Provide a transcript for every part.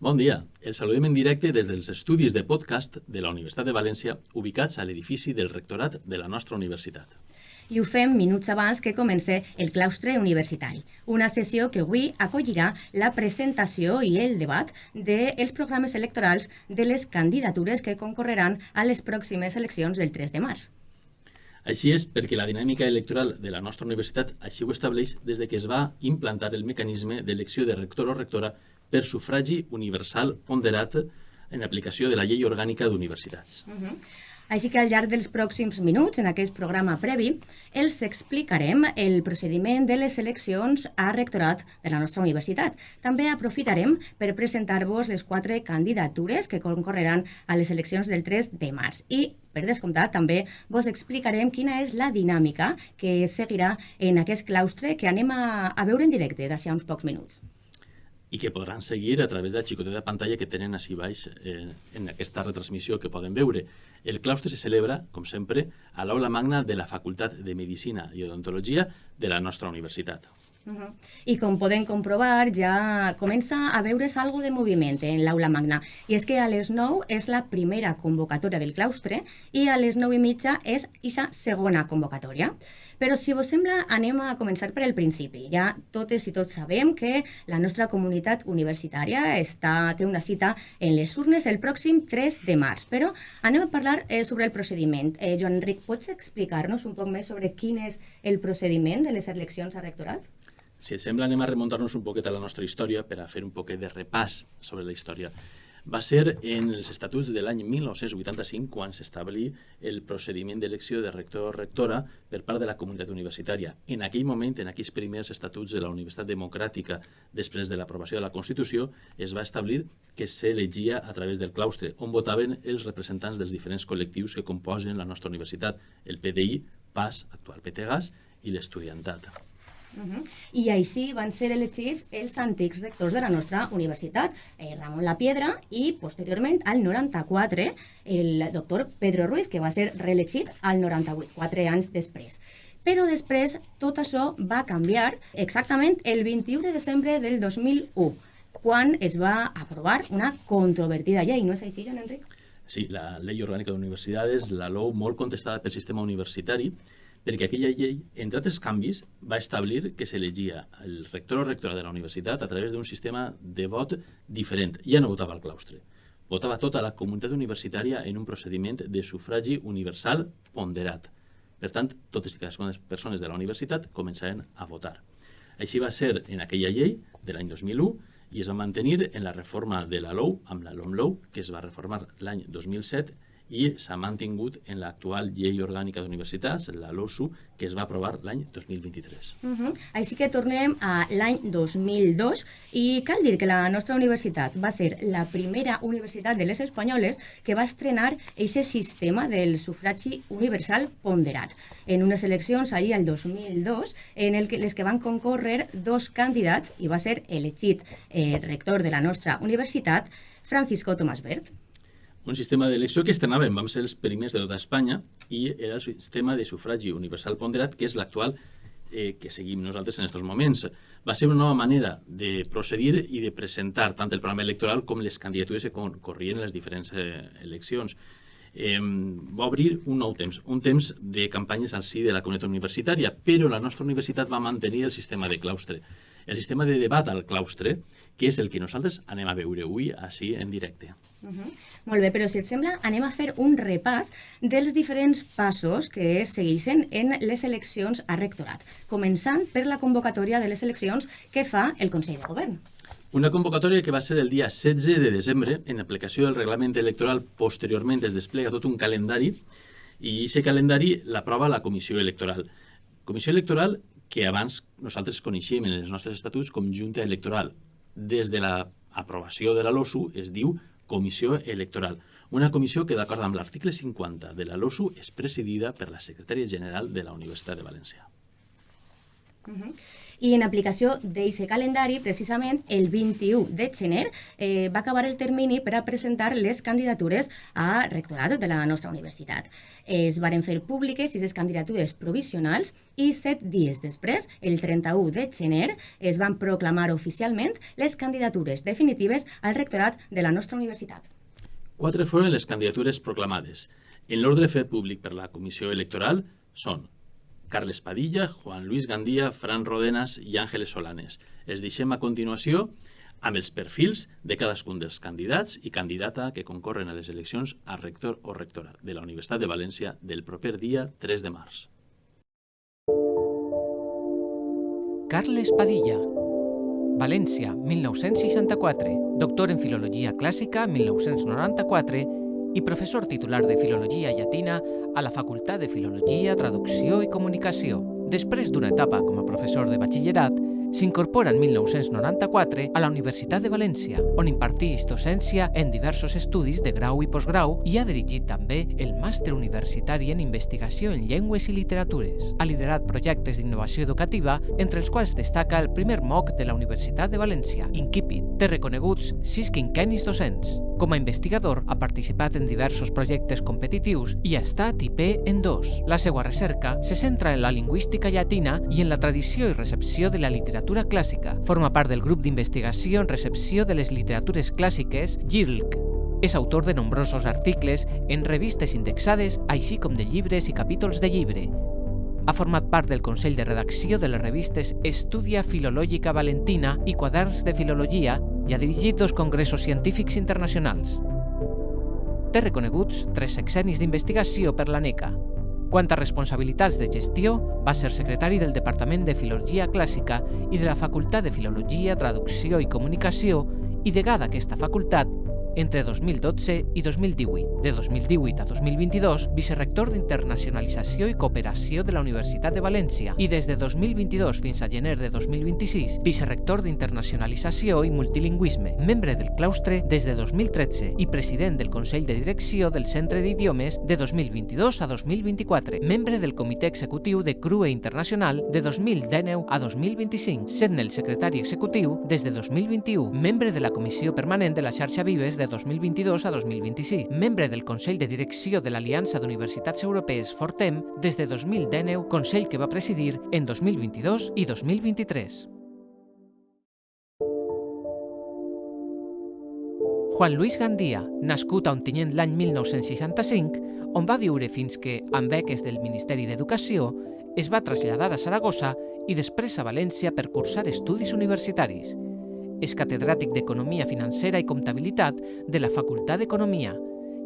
Bon dia. El saludem en directe des dels estudis de podcast de la Universitat de València, ubicats a l'edifici del rectorat de la nostra universitat. I ho fem minuts abans que comence el claustre universitari, una sessió que avui acollirà la presentació i el debat dels programes electorals de les candidatures que concorreran a les pròximes eleccions del 3 de març. Així és perquè la dinàmica electoral de la nostra universitat així ho estableix des de que es va implantar el mecanisme d'elecció de rector o rectora per sufragi universal ponderat en aplicació de la Llei Orgànica d'Universitats. Així que al llarg dels pròxims minuts, en aquest programa previ, els explicarem el procediment de les eleccions a rectorat de la nostra universitat. També aprofitarem per presentar-vos les 4 candidatures que concorreran a les eleccions del 3 de març. I, per descomptat, també vos explicarem quina és la dinàmica que seguirà en aquest claustre que anem a veure en directe d'ací a uns pocs minuts. I que podran seguir a través de la xicoteta pantalla que tenen ací baix en aquesta retransmissió que poden veure. El claustre se celebra, com sempre, a l'aula magna de la Facultat de Medicina i Odontologia de la nostra universitat. I com podem comprovar, ja comença a veure's algo de moviment en l'aula magna. I és que a les 9 és la primera convocatòria del claustre i a les 9:30 és aquesta segona convocatòria. Però si vos sembla, anem a començar per el principi. Ja totes i tots sabem que la nostra comunitat universitària té una cita en les urnes el pròxim 3 de març. Però anem a parlar sobre el procediment. Joan Enric, pots explicar-nos un poc més sobre quin és el procediment de les eleccions a rectorat? Si et sembla, anem a remuntar-nos un poquet a la nostra història per a fer un poquet de repàs sobre la història. Va ser en els estatuts de l'any 1985 quan s'establí el procediment d'elecció de rector o rectora per part de la comunitat universitària. En aquell moment, en aquells primers estatuts de la Universitat Democràtica, després de l'aprovació de la Constitució, es va establir que s'elegia a través del claustre, on votaven els representants dels diferents col·lectius que composen la nostra universitat, el PDI, PAS, actual PTGAS, i l'estudiantat. I així van ser elegits els antics rectors de la nostra universitat, Ramon Lapiedra i, posteriorment, al 94, el doctor Pedro Ruiz, que va ser reelegit al 98, 4 anys després. Però després tot això va canviar exactament el 21 de desembre del 2001, quan es va aprovar una controvertida llei. No és així, Joan Enric? Sí, la Llei Orgànica d'Universitats, la LOU, molt contestada pel sistema universitari, perquè aquella llei, entre altres canvis, va establir que s'elegia el rector o rectora de la universitat a través d'un sistema de vot diferent. Ja no votava el claustre. Votava tota la comunitat universitària en un procediment de sufragi universal ponderat. Per tant, totes i cadascuna de les persones de la universitat començaven a votar. Així va ser en aquella llei de l'any 2001 i es va mantenir en la reforma de la LOU, amb la LOMLOU, que es va reformar l'any 2007, i s'ha mantingut en l'actual Llei Orgànica d'Universitats, la LOSU, que es va aprovar l'any 2023. Així que tornem a l'any 2002 i cal dir que la nostra universitat va ser la primera universitat de les espanyoles que va estrenar aquest sistema del sufragi universal ponderat. En unes eleccions allí el 2002, en les que van concórrer 2 candidats i va ser elegit rector de la nostra universitat, Francisco Tomàs Bert. Un sistema d'elecció que estrenàvem, vam ser els primers de tota Espanya, i era el sistema de sufragi universal ponderat, que és l'actual que seguim nosaltres en aquests moments. Va ser una nova manera de procedir i de presentar tant el programa electoral com les candidatures que corrien en les diferents eleccions. Va obrir un nou temps, un temps de campanyes al si de la comunitat universitària, però la nostra universitat va mantenir el sistema de claustre, el sistema de debat al claustre, que és el que nosaltres anem a veure avui així en directe. Molt bé, però si et sembla, anem a fer un repàs dels diferents passos que es segueixen en les eleccions a rectorat, començant per la convocatòria de les eleccions que fa el Consell de Govern. Una convocatòria que va ser el dia 16 de desembre, en aplicació del reglament electoral. Posteriorment es desplega tot un calendari i aquest calendari l'aprova la Comissió Electoral. Comissió Electoral que abans nosaltres coneixíem en els nostres estatuts com Junta Electoral. Des de l'aprovació de la LOSU es diu Comissió Electoral. Una comissió que, d'acord amb l'article 50 de la LOSU, és presidida per la secretària general de la Universitat de València. I en aplicació d'aquest calendari, precisament el 21 de gener, va acabar el termini per a presentar les candidatures a rectorat de la nostra universitat. Es varen fer públiques 6 candidatures provisionals i 7 dies després, el 31 de gener, es van proclamar oficialment les candidatures definitives al rectorat de la nostra universitat. 4 foren les candidatures proclamades. En l'ordre fet públic per la Comissió Electoral són Carles Padilla, Juan Luis Gandía, Fran Rodenas i Ángeles Solanes. Es deixem a continuació amb els perfils de cadascun dels candidats i candidata que concorren a les eleccions a rector o rectora de la Universitat de València del proper dia 3 de març. Carles Padilla, València, 1964, doctor en Filologia Clàssica, 1994, i professor titular de Filologia Llatina a la Facultat de Filologia, Traducció i Comunicació. Després d'una etapa com a professor de batxillerat, s'incorpora en 1994 a la Universitat de València, on imparteix docència en diversos estudis de grau i postgrau i ha dirigit també el màster universitari en investigació en llengües i literatures. Ha liderat projectes d'innovació educativa, entre els quals destaca el primer MOOC de la Universitat de València, Incipit. Té reconeguts 6 quinquennis docents. Com a investigador, ha participat en diversos projectes competitius i ha estat IP en 2. La seva recerca se centra en la lingüística llatina i en la tradició i recepció de la literatura clàssica. Forma part del grup d'investigació en recepció de les literatures clàssiques GIRLC. És autor de nombrosos articles en revistes indexades, així com de llibres i capítols de llibre. Ha format part del Consell de Redacció de les revistes Estudia Filològica Valentina i Quaderns de Filologia i ha dirigit 2 congressos científics internacionals. Té reconeguts 3 sexennis d'investigació per l'ANECA. Quant a responsabilitats de gestió, va ser secretari del Departament de Filologia Clàssica i de la Facultat de Filologia, Traducció i Comunicació i degà d'aquesta facultat entre 2012 i 2018. De 2018 a 2022, vicerrector d'Internacionalització i Cooperació de la Universitat de València i des de 2022 fins a gener de 2026, vicerrector d'Internacionalització i Multilingüisme, membre del claustre des de 2013 i president del Consell de Direcció del Centre d'Idiomes de 2022 a 2024, membre del Comitè Executiu de CRUE Internacional de 2019 a 2025, sent el secretari executiu des de 2021, membre de la Comissió Permanent de la Xarxa Vives de 2022 a 2026, membre del Consell de Direcció de l'Aliança d'Universitats Europees Fortem des de 2019, consell que va presidir en 2022 i 2023. Juan Luis Gandía, nascut a Ontinyent l'any 1965, on va viure fins que, amb beques del Ministeri d'Educació, es va traslladar a Saragossa i després a València per cursar estudis universitaris. És catedràtic d'Economia Financera i Comptabilitat de la Facultat d'Economia,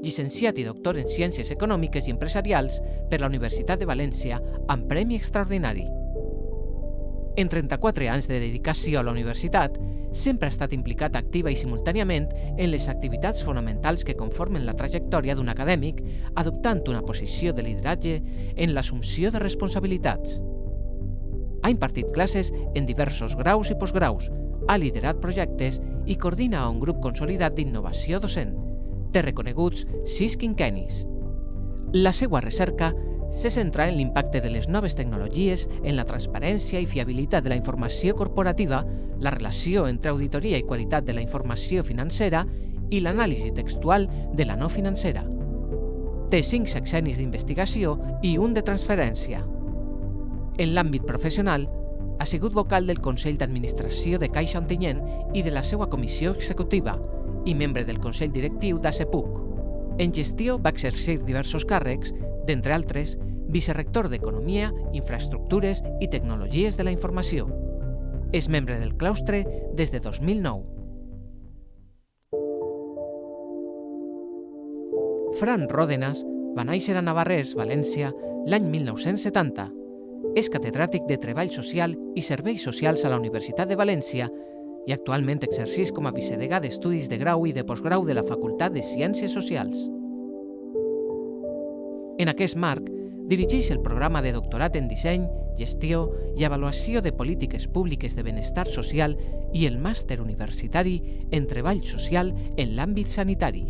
llicenciat i doctor en Ciències Econòmiques i Empresarials per la Universitat de València amb Premi Extraordinari. En 34 anys de dedicació a la universitat, sempre ha estat implicat activa i simultàniament en les activitats fonamentals que conformen la trajectòria d'un acadèmic, adoptant una posició de lideratge en l'assumpció de responsabilitats. Ha impartit classes en diversos graus i postgraus, ha liderat projectes i coordina un grup consolidat d'innovació docent. Té reconeguts 6 quinquennis. La seva recerca se centra en l'impacte de les noves tecnologies en la transparència i fiabilitat de la informació corporativa, la relació entre auditoria i qualitat de la informació financera i l'anàlisi textual de la no financera. Té 5 sexennis d'investigació i 1 de transferència. En l'àmbit professional, ha sigut vocal del Consell d'Administració de Caixa Ontinyent i de la seva comissió executiva i membre del Consell Directiu d'ASEPUC. En gestió va exercir diversos càrrecs, d'entre altres, vicerrector d'Economia, Infraestructures i Tecnologies de la Informació. És membre del claustre des de 2009. Fran Rodenas va néixer a Navarrés, València, l'any 1970. És catedràtic de Treball Social i Serveis Socials a la Universitat de València i actualment exerceix com a vicedegà d'Estudis de Grau i de Postgrau de la Facultat de Ciències Socials. En aquest marc, dirigeix el programa de doctorat en Disseny, Gestió i Avaluació de Polítiques Públiques de Benestar Social i el màster universitari en Treball Social en l'àmbit sanitari.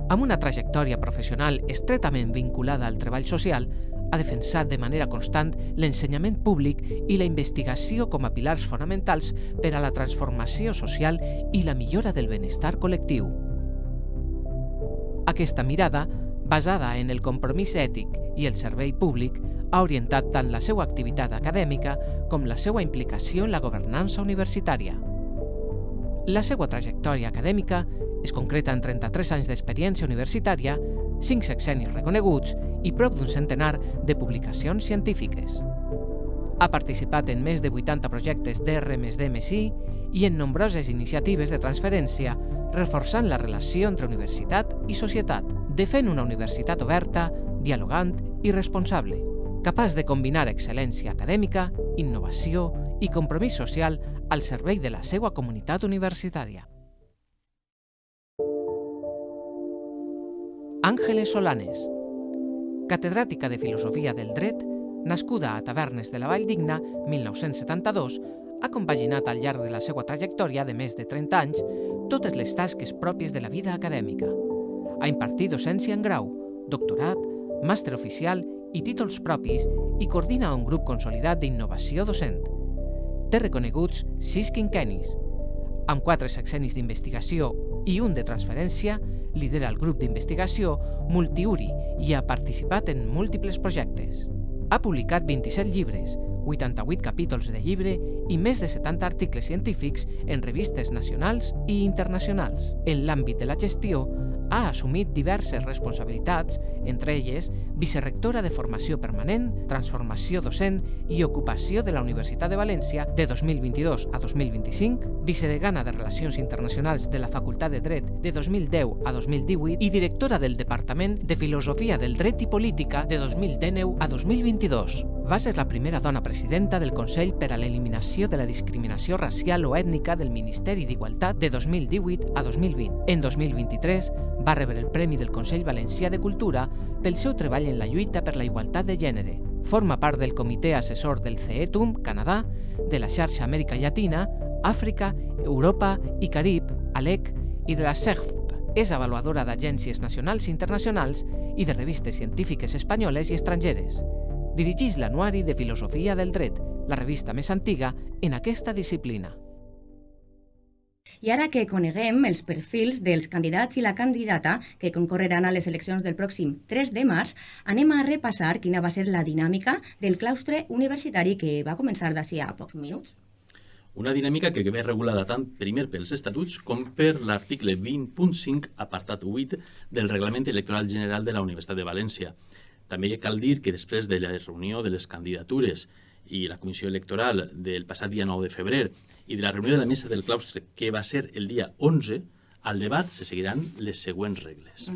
Amb una trajectòria professional estretament vinculada al treball social, ha defensat de manera constant l'ensenyament públic i la investigació com a pilars fonamentals per a la transformació social i la millora del benestar col·lectiu. Aquesta mirada, basada en el compromís ètic i el servei públic, ha orientat tant la seva activitat acadèmica com la seva implicació en la governança universitària. La seva trajectòria acadèmica es concreta en 33 anys d'experiència universitària, 5 sexennis reconeguts i prop d'un centenar de publicacions científiques. Ha participat en més de 80 projectes d'R+D+I i en nombroses iniciatives de transferència, reforçant la relació entre universitat i societat, defent una universitat oberta, dialogant i responsable, capaç de combinar excel·lència acadèmica, innovació i compromís social al servei de la seva comunitat universitària. Ángeles Solanes, catedràtica de Filosofia del Dret, nascuda a Tavernes de la Valldigna, 1972, ha compaginat al llarg de la seva trajectòria de més de 30 anys totes les tasques pròpies de la vida acadèmica. Ha impartit docència en grau, doctorat, màster oficial i títols propis i coordina un grup consolidat d'innovació docent. Té reconeguts 6 quinquennis. Amb 4 sexennis d'investigació i un de transferència, lidera el grup d'investigació Multiuri i ha participat en múltiples projectes. Ha publicat 27 llibres, 88 capítols de llibre i més de 70 articles científics en revistes nacionals i internacionals. En l'àmbit de la gestió, ha assumit diverses responsabilitats, entre elles vicerectora de Formació Permanent, Transformació Docent i Ocupació de la Universitat de València de 2022 a 2025, vicedegana de Relacions Internacionals de la Facultat de Dret de 2010 a 2018 i directora del Departament de Filosofia del Dret i Política de 2019 a 2022. Va ser la primera dona presidenta del Consell per a l'Eliminació de la Discriminació Racial o Ètnica del Ministeri d'Igualtat de 2018 a 2020. En 2023 va rebre el Premi del Consell Valencià de Cultura pel seu treball en la lluita per la igualtat de gènere. Forma part del comitè assessor del CETUM, Canadà, de la xarxa Amèrica Llatina, Àfrica, Europa i Carib, ALEC, i de la CEGFP. És avaluadora d'agències nacionals i internacionals i de revistes científiques espanyoles i estrangeres. Dirigeix l'Anuari de Filosofia del Dret, la revista més antiga en aquesta disciplina. I ara que coneguem els perfils dels candidats i la candidata que concorreran a les eleccions del pròxim 3 de març, anem a repassar quina va ser la dinàmica del claustre universitari que va començar d'ací a pocs minuts. Una dinàmica que ve regulada tant primer pels estatuts com per l'article 20.5, apartat 8 del Reglament Electoral General de la Universitat de València. També cal dir que després de la reunió de les candidatures i la comissió electoral del passat dia 9 de febrer i de la reunió de la mesa del claustre, que va ser el dia 11, al debat se seguiran les següents regles.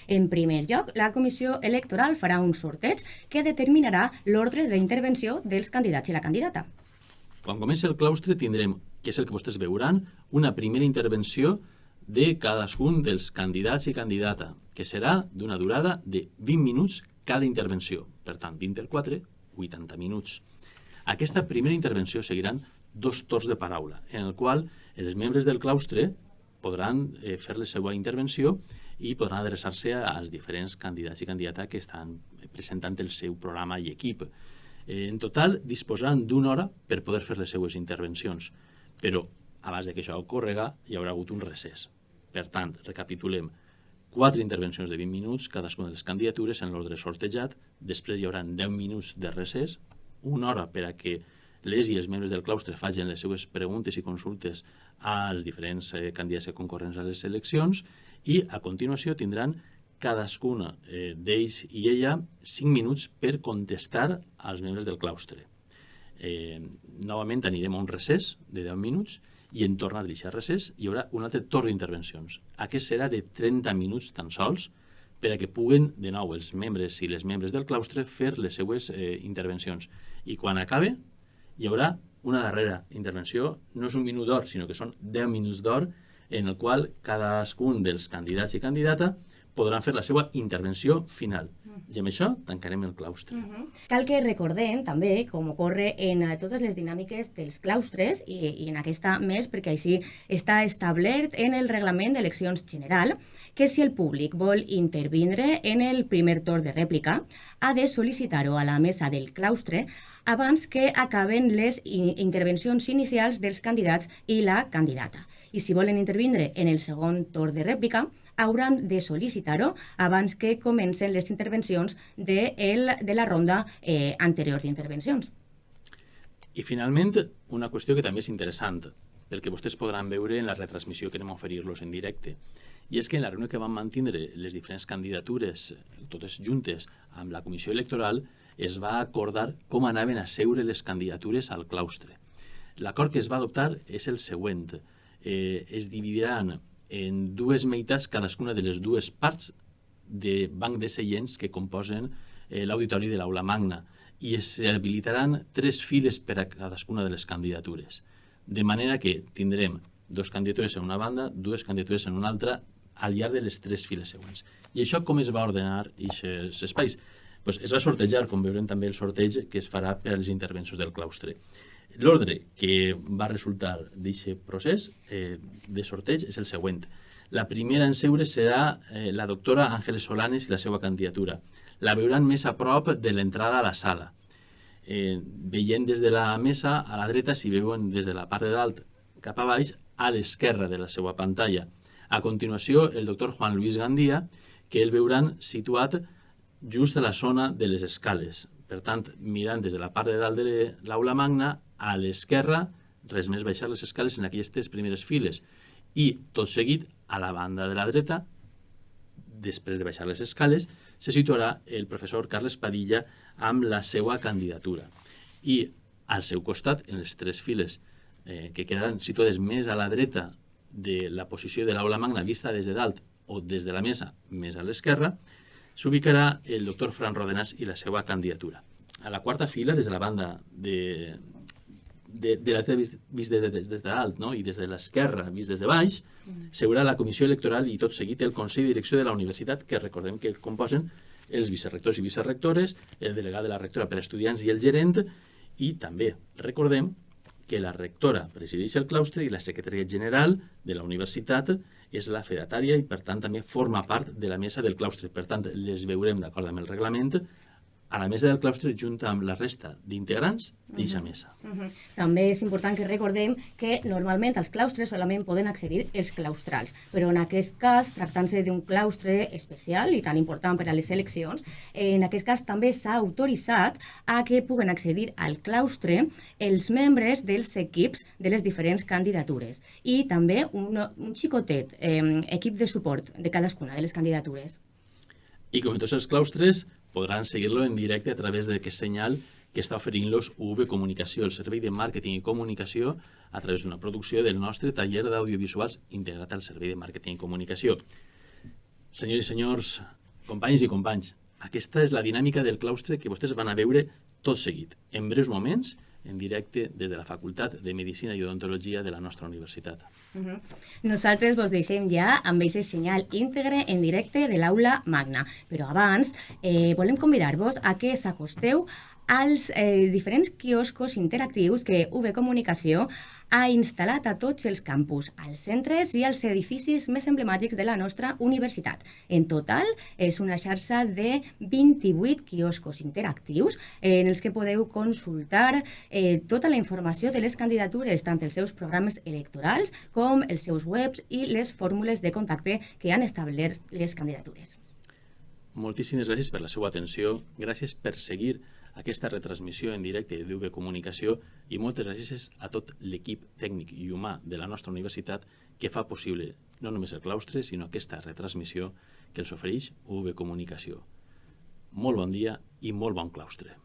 En primer lloc, la comissió electoral farà un sorteig que determinarà l'ordre d'intervenció dels candidats i la candidata. Quan comenci el claustre tindrem, que és el que vostès veuran, una primera intervenció de cadascun dels candidats i candidata, que serà d'una durada de 20 minuts cada intervenció. Per tant, 20 per 4, 80 minuts. Aquesta primera intervenció seguiran 2 torns de paraula, en el qual els membres del claustre podran fer la seva intervenció i podran adreçar-se als diferents candidats i candidates que estan presentant el seu programa i equip. En total, disposaran d'una hora per poder fer les seues intervencions, però abans que això ocorrega hi haurà hagut un recés. Per tant, recapitulem, 4 intervencions de 20 minuts, cadascuna de les candidatures en l'ordre sortejat, després hi haurà 10 minuts de recés, una hora per a que les i els membres del claustre facin les seues preguntes i consultes als diferents candidats que concorren a les eleccions i a continuació tindran cadascuna d'ells i ella 5 minuts per contestar als membres del claustre. Novament anirem a un recés de 10 minuts i en tornar a deixar recés hi haurà un altre torn d'intervencions. Aquest serà de 30 minuts tan sols per a que puguen de nou els membres i les membres del claustre fer les seues intervencions. I quan acabe hi haurà una darrera intervenció, no és un minut d'or, sinó que són 10 minuts d'or, en el qual cadascun dels candidats i candidata podran fer la seva intervenció final. I amb això tancarem el claustre. Cal que recordem també, com ocorre en totes les dinàmiques dels claustres i en aquesta més, perquè així està establert en el reglament d'eleccions general, que si el públic vol intervindre en el primer torn de rèplica, ha de sol·licitar-ho a la mesa del claustre abans que acaben les intervencions inicials dels candidats i la candidata. I si volen intervindre en el segon torn de rèplica, hauran de sol·licitar-ho abans que comencen les intervencions de la ronda anterior d'intervencions. I finalment, una qüestió que també és interessant, perquè vostès podran veure en la retransmissió que anem a oferir-los en directe, i és que en la reunió que van mantindre les diferents candidatures, totes juntes, amb la comissió electoral, es va acordar com anaven a seure les candidatures al claustre. L'acord que es va adoptar és el següent. Es dividiran en dues meitats cadascuna de les dues parts de banc de seients que composen l'auditori de l'aula magna i es habilitaran 3 files per a cadascuna de les candidatures. De manera que tindrem 2 candidatures en una banda, 2 candidatures en una altra, al llarg de les 3 files següents. I això com es va ordenar aquests espais? Pues es va sortejar, com veurem també el sorteig que es farà per a les intervencions del claustre. L'ordre que va resultar d'aquest procés de sorteig és el següent. La primera en seure serà la doctora Àngeles Solanes i la seva candidatura. La veuran més a prop de l'entrada a la sala. Veient des de la mesa a la dreta, si veuen des de la part de dalt cap a baix, a l'esquerra de la seva pantalla. A continuació, el doctor Juan Luis Gandía, que el veuran situat just a la zona de les escales. Per tant, mirant des de la part de dalt de l'aula magna, a l'esquerra, res més baixar les escales en aquelles 3 primeres files. I, tot seguit, a la banda de la dreta, després de baixar les escales, se situarà el professor Carles Padilla amb la seva candidatura. I al seu costat, en les 3 files que quedaran situades més a la dreta de la posició de l'aula magna vista des de dalt o des de la mesa més a l'esquerra, s'ubicarà el doctor Fran Rodenas i la seva candidatura. A la quarta fila, des de la banda de la dreta vist des de dalt, no? I des de l'esquerra vist des de baix, seurà la comissió electoral i tot seguit el Consell de Direcció de la Universitat, que recordem que composen els vicerrectors i vicerrectores, el delegat de la rectora per a estudiants i el gerent, i també recordem que la rectora presideix el claustre i la secretaria general de la universitat és la fedatària i, per tant, també forma part de la mesa del claustre. Per tant, les veurem, d'acord amb el reglament, a la mesa del claustre junt amb la resta d'integrants d'aquesta mesa. També és important que recordem que normalment als claustres solament poden accedir els claustrals, però en aquest cas, tractant-se d'un claustre especial i tan important per a les eleccions, en aquest cas també s'ha autoritzat a que puguen accedir al claustre els membres dels equips de les diferents candidatures i també un xicotet equip de suport de cadascuna de les candidatures. I com en tots els claustres, podran seguir-lo en directe a través d'aquest senyal que està oferint-los UV Comunicació, el servei de màrqueting i comunicació, a través d'una producció del nostre taller d'audiovisuals integrat al servei de màrqueting i comunicació. Senyors i senyors, companyes i companys, aquesta és la dinàmica del claustre que vostès van a veure tot seguit, en breus moments, en directe des de la Facultat de Medicina i Odontologia de la nostra universitat. Nosaltres vos deixem ja amb aquest senyal íntegre en directe de l'aula magna, però abans volem convidar-vos a que s'acosteu als diferents quioscos interactius que UV Comunicació ha instal·lat a tots els campus, als centres i als edificis més emblemàtics de la nostra universitat. En total, és una xarxa de 28 quioscos interactius en els que podeu consultar tota la informació de les candidatures, tant els seus programes electorals com els seus webs i les fórmules de contacte que han establert les candidatures. Moltíssimes gràcies per la seva atenció, gràcies per seguir aquesta retransmissió en directe d'UV Comunicació i moltes gràcies a tot l'equip tècnic i humà de la nostra universitat que fa possible no només el claustre, sinó aquesta retransmissió que els ofereix UV Comunicació. Molt bon dia i molt bon claustre.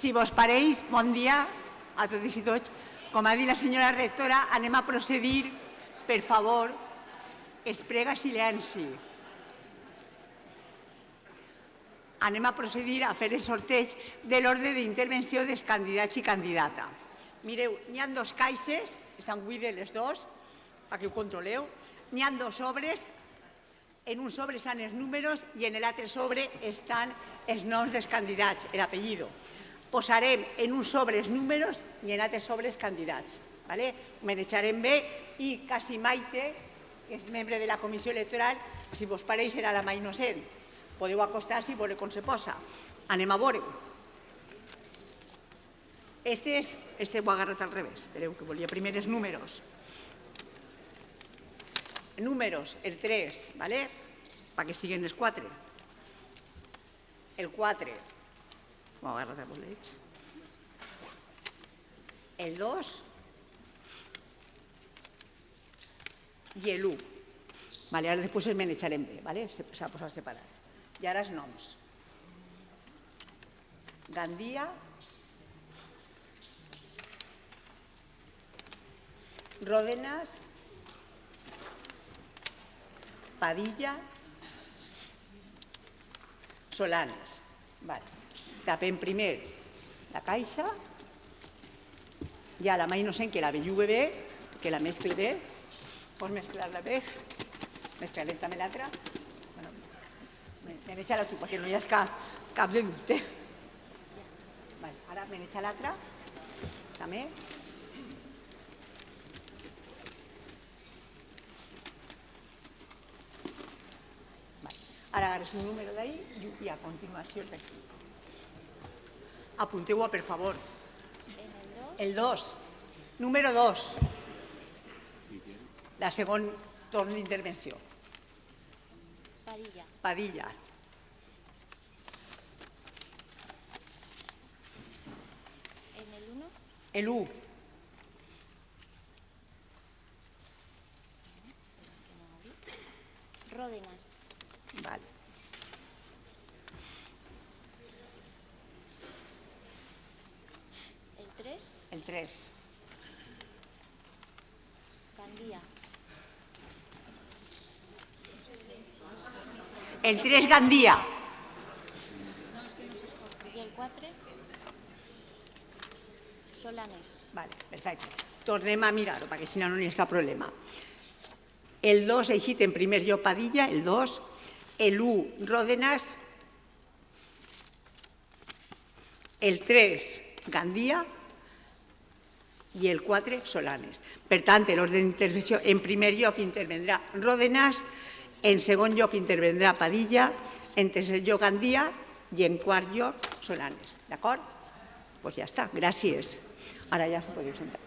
Si vos pareix, bon dia a totes i tots. Com ha dit la senyora rectora, anem a procedir, per favor, es prega silenci. Anem a procedir a fer el sorteig de l'ordre d'intervenció dels candidats i candidata. Mireu, n'hi ha dos caixes, estan buides les dos, perquè ho controleu. N'hi ha dos sobres, en un sobre estan els números i en l'altre sobre estan els noms dels candidats, l'apellido. Posarem en un sobre els números i en l'altre sobre els candidats. Ho manejarem bé i quasi Maite, que és membre de la comissió electoral, si vos pareix serà la mà innocent. Podeu acostar-se i veure com se posa. Anem a veure-ho. Este ho he agarrat al revés. Espereu, que volia primer els números. Números, el 3, perquè estiguen els 4. El 4, ho he agarrat a bolets. El 2 i l'1. Ara després els manejarem bé, s'ha posat separats. I ara els noms. Gandia, Ródenas, Padilla, Solanes. Tapem primer la caixa, ja la mà innocent que la bellugue bé, que la mescle bé, pots mesclar-la bé, mesclarem també l'altra. Maneja-la tu, perquè no hi ha cap de dubte. Ara maneja l'altra, també. Ara agarres un número d'ahí i a continuació d'aquí. Apunteu-ho, per favor. El 2. Número 2. La segon torn d'intervenció. Padilla. El 1. Ródenas. Vale. El 3. El 3. Gandía. El 3, Gandía. Y el 4. Solanes. Vale, perfecte. Tornem a mirar-ho, perquè si no no hi ha cap problema. El 2 eixit en primer lloc Padilla, el 2. El 1, Ródenas. El 3, Gandía. I el 4, Solanes. Per tant, l'ordre d'intervenció, en primer lloc intervendrà Ródenas, en segon lloc intervendrà Padilla, en tercer lloc Gandía i en quart lloc Solanes. D'acord? Doncs ja està. Gràcies. Ara ja se podeu sentar.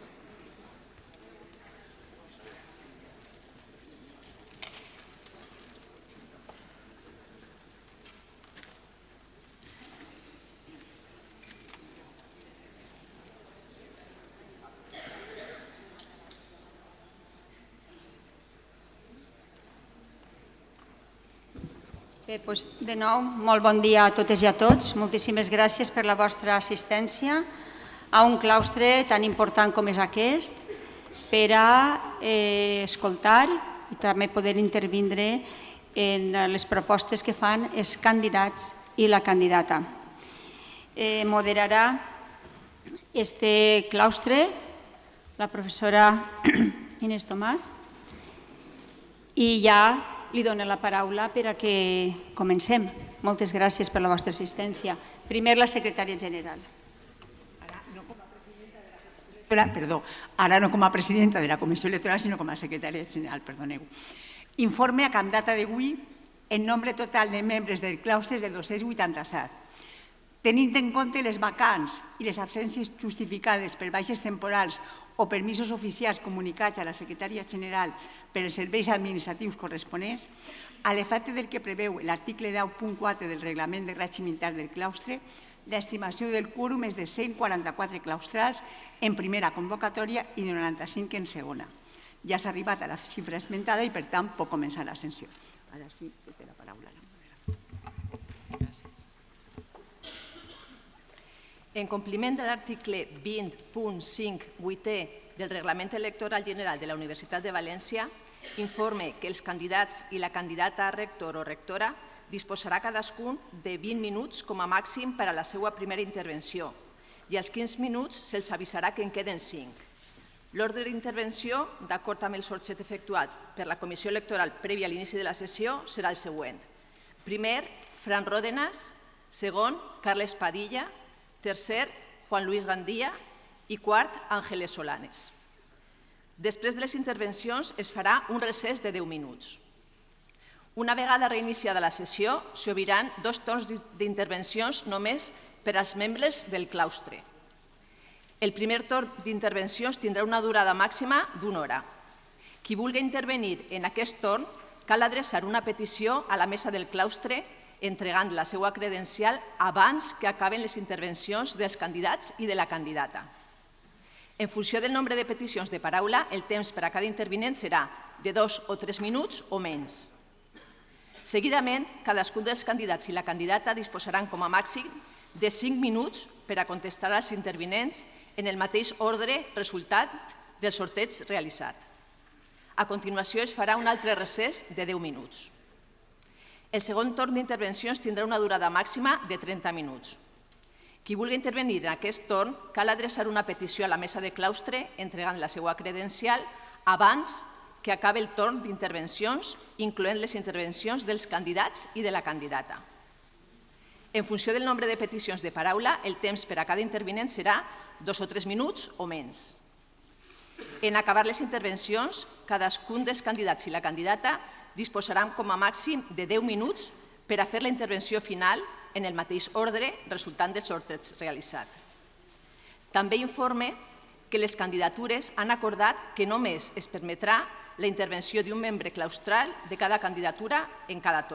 Bé, doncs, de nou, molt bon dia a totes i a tots. Moltíssimes gràcies per la vostra assistència a un claustre tan important com és aquest per a escoltar i també poder intervindre en les propostes que fan els candidats i la candidata. Moderarà este claustre la professora Inés Tomàs i ja li dono la paraula per a que comencem. Moltes gràcies per la vostra assistència. Primer, la secretària general. Ara no com a presidenta de la Comissió Electoral, sinó com a secretària general, perdoneu. Informe a cap data d'avui en nombre total de membres del claustre de 287. Tenint en compte les vacants i les absències justificades per baixes temporals o permisos oficials comunicats a la secretària general per als serveis administratius corresponents, a l'efecte del que preveu l'article 10.4 del reglament de règim intern del claustre, l'estimació del quòrum és de 144 claustrals en primera convocatòria i de 95 en segona. Ja s'ha arribat a la xifra esmentada i, per tant, pot començar la sessió. Ara sí, té la paraula. Gràcies. En compliment de l'article 20.5 del Reglament Electoral General de la Universitat de València, informe que els candidats i la candidata a rector o rectora disposarà cadascun de 20 minuts com a màxim per a la seva primera intervenció i als 15 minuts se'ls avisarà que en queden 5. L'ordre d'intervenció, d'acord amb el sorteig efectuat per la Comissió Electoral prèvia a l'inici de la sessió, serà el següent. Primer, Fran Ródenas. Segon, Carles Padilla. Tercer, Juan Luis Gandía. I quart, Ángeles Solanes. Després de les intervencions es farà un recés de 10 minuts. Una vegada reiniciada la sessió, s'obriran 2 torns d'intervencions només per als membres del claustre. El primer torn d'intervencions tindrà una durada màxima d'1 hora. Qui vulgui intervenir en aquest torn cal adreçar una petició a la mesa del claustre entregant la seva credencial abans que acaben les intervencions dels candidats i de la candidata. En funció del nombre de peticions de paraula, el temps per a cada intervinent serà de 2 o 3 minuts o menys. Seguidament, cadascun dels candidats i la candidata disposaran com a màxim de 5 minuts per a contestar als intervinents en el mateix ordre resultat del sorteig realitzat. A continuació es farà un altre recés de 10 minuts. El segon torn d'intervencions tindrà una durada màxima de 30 minuts. Qui vulgui intervenir en aquest torn cal adreçar una petició a la mesa de claustre entregant la seva credencial abans que acabi el torn d'intervencions, incloent les intervencions dels candidats i de la candidata. En funció del nombre de peticions de paraula, el temps per a cada intervinent serà 2 o 3 minuts o menys. En acabar les intervencions, cadascun dels candidats i la candidata disposaran com a màxim de 10 minuts per a fer la intervenció final en el mateix ordre resultant del sorteig realitzat. També informe que les candidatures han acordat que només es permetrà la intervenció d'un membre claustral de cada candidatura en cada torn.